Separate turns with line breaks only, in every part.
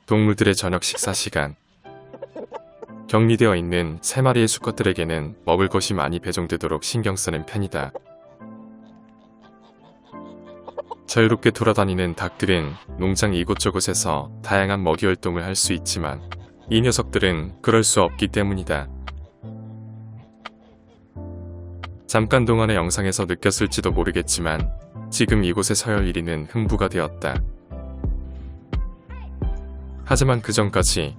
동물들의 저녁 식사 시간. 격리되어 있는 3마리의 수컷들에게는 먹을 것이 많이 배정되도록 신경 쓰는 편이다. 자유롭게 돌아다니는 닭들은 농장 이곳저곳에서 다양한 먹이 활동을 할 수 있지만 이 녀석들은 그럴 수 없기 때문이다. 잠깐 동안의 영상에서 느꼈을지도 모르겠지만 지금 이곳에 서열 1위는 흥부가 되었다. 하지만 그 전까지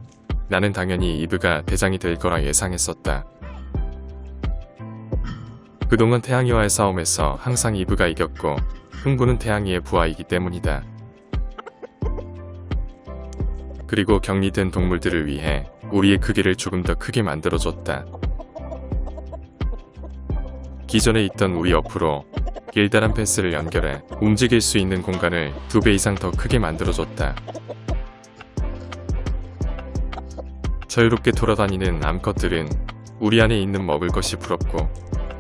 나는 당연히 이브가 대장이 될 거라 예상했었다. 그동안 태양이와의 싸움에서 항상 이브가 이겼고 흥부는 태양이의 부하이기 때문이다. 그리고 격리된 동물들을 위해 우리의 크기를 조금 더 크게 만들어줬다. 기존에 있던 우리 옆으로 길다란 펜스를 연결해 움직일 수 있는 공간을 2배 이상 더 크게 만들어줬다. 자유롭게 돌아다니는 암컷들은 우리 안에 있는 먹을 것이 부럽고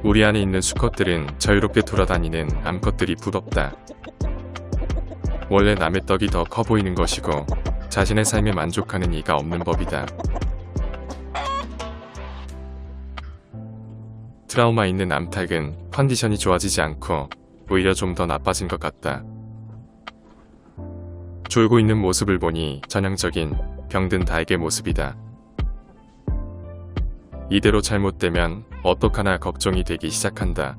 우리 안에 있는 수컷들은 자유롭게 돌아다니는 암컷들이 부럽다. 원래 남의 떡이 더 커 보이는 것이고 자신의 삶에 만족하는 이가 없는 법이다. 트라우마 있는 암탉은 컨디션이 좋아지지 않고 오히려 좀 더 나빠진 것 같다. 졸고 있는 모습을 보니 전형적인 병든 닭의 모습이다. 이대로 잘못되면 어떡하나 걱정이 되기 시작한다.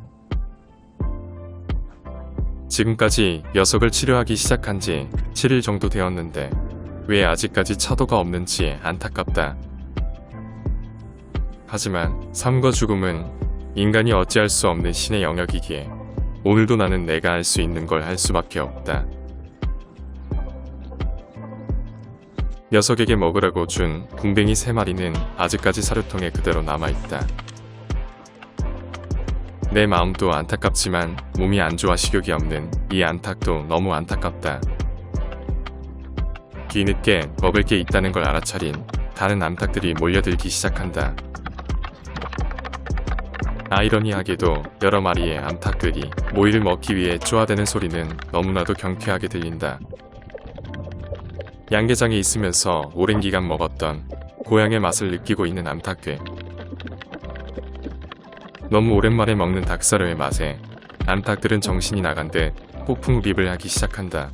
지금까지 녀석을 치료하기 시작한 지 7일 정도 되었는데 왜 아직까지 차도가 없는지 안타깝다. 하지만 삶과 죽음은 인간이 어찌할 수 없는 신의 영역이기에 오늘도 나는 내가 할 수 있는 걸 할 수밖에 없다. 녀석에게 먹으라고 준 궁뎅이 3마리는 아직까지 사료통에 그대로 남아있다. 내 마음도 안타깝지만 몸이 안 좋아 식욕이 없는 이 암탉도 너무 안타깝다. 뒤늦게 먹을 게 있다는 걸 알아차린 다른 암탉들이 몰려들기 시작한다. 아이러니하게도 여러 마리의 암탉들이 모이를 먹기 위해 쪼아대는 소리는 너무나도 경쾌하게 들린다. 양계장에 있으면서 오랜 기간 먹었던 고향의 맛을 느끼고 있는 암탉들. 너무 오랜만에 먹는 닭사료의 맛에 암탉들은 정신이 나간 듯 폭풍흡입을 하기 시작한다.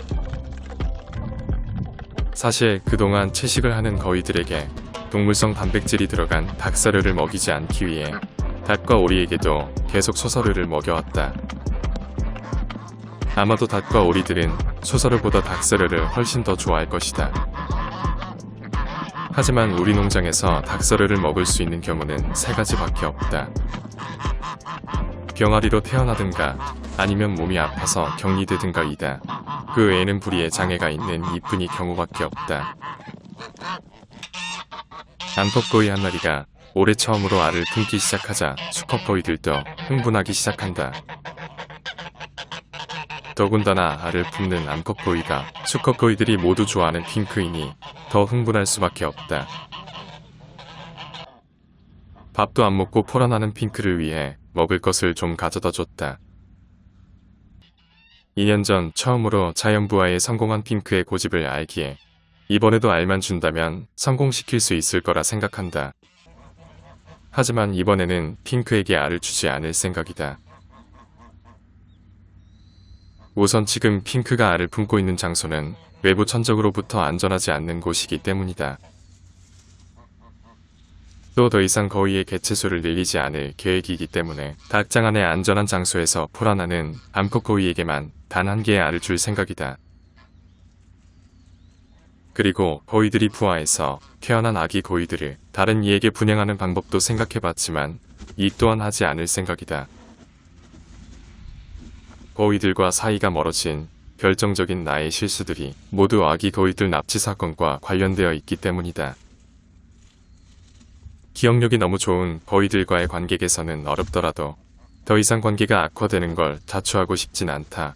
사실 그동안 채식을 하는 거위들에게 동물성 단백질이 들어간 닭사료를 먹이지 않기 위해 닭과 오리에게도 계속 소서류를 먹여왔다. 아마도 닭과 오리들은 소서류보다 닭사료를 훨씬 더 좋아할 것이다. 하지만 우리 농장에서 닭사료를 먹을 수 있는 경우는 3가지밖에 없다. 병아리로 태어나든가 아니면 몸이 아파서 격리되든가 이다. 그 외에는 부리에 장애가 있는 이뿐이 경우밖에 없다. 암컷거위 한 마리가 올해 처음으로 알을 품기 시작하자 수컷거위들도 흥분하기 시작한다. 더군다나 알을 품는 암컷거위가 수컷거위들이 모두 좋아하는 핑크이니 더 흥분할 수밖에 없다. 밥도 안 먹고 포란하는 핑크를 위해 먹을 것을 좀 가져다 줬다. 2년 전 처음으로 자연부화에 성공한 핑크의 고집을 알기에 이번에도 알만 준다면 성공시킬 수 있을 거라 생각한다. 하지만 이번에는 핑크에게 알을 주지 않을 생각이다. 우선 지금 핑크가 알을 품고 있는 장소는 외부 천적으로부터 안전하지 않는 곳이기 때문이다. 또 더 이상 거위의 개체수를 늘리지 않을 계획이기 때문에 닭장 안의 안전한 장소에서 포란하는 암컷 거위에게만 단 1개의 알을 줄 생각이다. 그리고 거위들이 부화해서 태어난 아기 거위들을 다른 이에게 분양하는 방법도 생각해봤지만 이 또한 하지 않을 생각이다. 거위들과 사이가 멀어진 결정적인 나의 실수들이 모두 아기 거위들 납치 사건과 관련되어 있기 때문이다. 기억력이 너무 좋은 거위들과의 관계 개선은 어렵더라도 더 이상 관계가 악화되는 걸 자초하고 싶진 않다.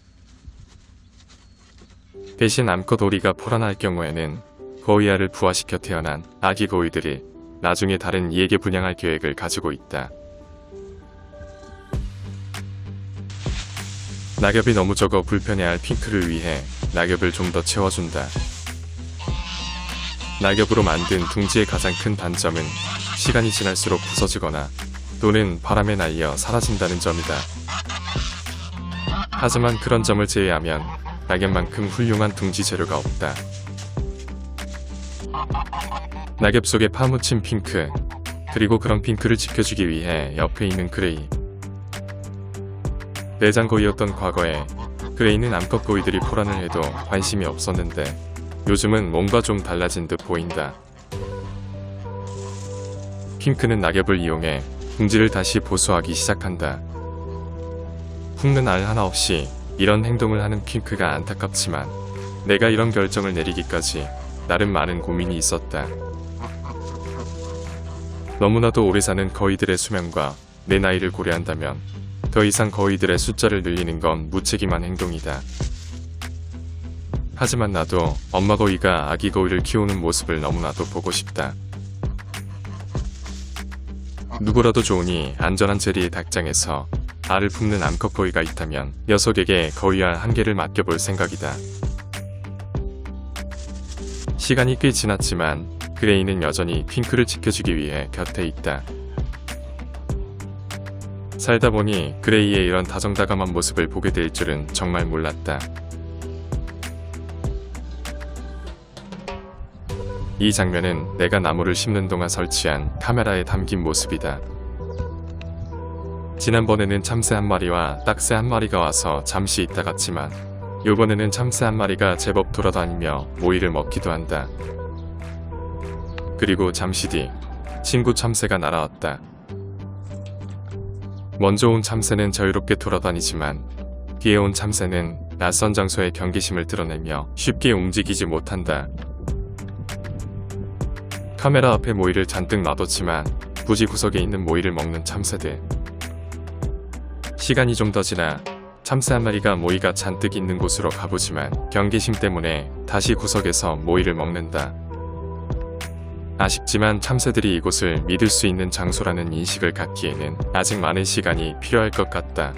대신 암컷 오리가 포란할 경우에는 거위알을 부화시켜 태어난 아기 거위들을 나중에 다른 이에게 분양할 계획을 가지고 있다. 낙엽이 너무 적어 불편해할 핑크를 위해 낙엽을 좀 더 채워준다. 낙엽으로 만든 둥지의 가장 큰 단점은 시간이 지날수록 부서지거나 또는 바람에 날려 사라진다는 점이다. 하지만 그런 점을 제외하면 낙엽만큼 훌륭한 둥지 재료가 없다. 낙엽 속에 파묻힌 핑크, 그리고 그런 핑크를 지켜주기 위해 옆에 있는 그레이. 내장고이였던 과거에 그레이는 암컷 고이들이 포란을 해도 관심이 없었는데 요즘은 뭔가 좀 달라진 듯 보인다. 핑크는 낙엽을 이용해 둥지를 다시 보수하기 시작한다. 훑는 알 하나 없이 이런 행동을 하는 핑크가 안타깝지만 내가 이런 결정을 내리기까지 나름 많은 고민이 있었다. 너무나도 오래 사는 거위들의 수명과 내 나이를 고려한다면 더 이상 거위들의 숫자를 늘리는 건 무책임한 행동이다. 하지만 나도 엄마 거위가 아기 거위를 키우는 모습을 너무나도 보고 싶다. 누구라도 좋으니 안전한 제리의 닭장에서 알을 품는 암컷 거위가 있다면 녀석에게 거위알 한 개를 맡겨볼 생각이다. 시간이 꽤 지났지만 그레이는 여전히 핑크를 지켜주기 위해 곁에 있다. 살다 보니 그레이의 이런 다정다감한 모습을 보게 될 줄은 정말 몰랐다. 이 장면은 내가 나무를 심는 동안 설치한 카메라에 담긴 모습이다. 지난번에는 참새 한 마리와 딱새 한 마리가 와서 잠시 있다 갔지만 요번에는 참새 한 마리가 제법 돌아다니며 모이를 먹기도 한다. 그리고 잠시 뒤 친구 참새가 날아왔다. 먼저 온 참새는 자유롭게 돌아다니지만 뒤에 온 참새는 낯선 장소에 경계심을 드러내며 쉽게 움직이지 못한다. 카메라 앞에 모이를 잔뜩 놔뒀지만 부지 구석에 있는 모이를 먹는 참새들. 시간이 좀 더 지나 참새 한 마리가 모이가 잔뜩 있는 곳으로 가보지만 경계심 때문에 다시 구석에서 모이를 먹는다. 아쉽지만 참새들이 이곳을 믿을 수 있는 장소라는 인식을 갖기에는 아직 많은 시간이 필요할 것 같다.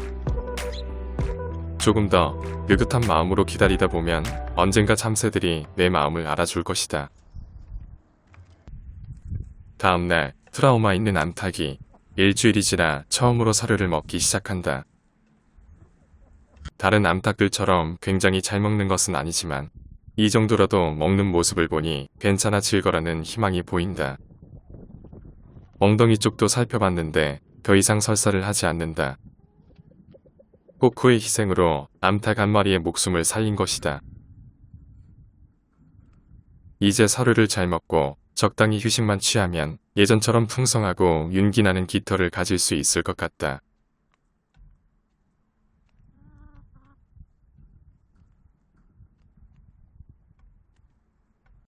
조금 더 느긋한 마음으로 기다리다 보면 언젠가 참새들이 내 마음을 알아줄 것이다. 다음날 트라우마 있는 암탉이 일주일이 지나 처음으로 사료를 먹기 시작한다. 다른 암탉들처럼 굉장히 잘 먹는 것은 아니지만 이 정도라도 먹는 모습을 보니 괜찮아질 거라는 희망이 보인다. 엉덩이 쪽도 살펴봤는데 더 이상 설사를 하지 않는다. 코코의 희생으로 암탉 한 마리의 목숨을 살린 것이다. 이제 사료를 잘 먹고 적당히 휴식만 취하면 예전처럼 풍성하고 윤기나는 깃털을 가질 수 있을 것 같다.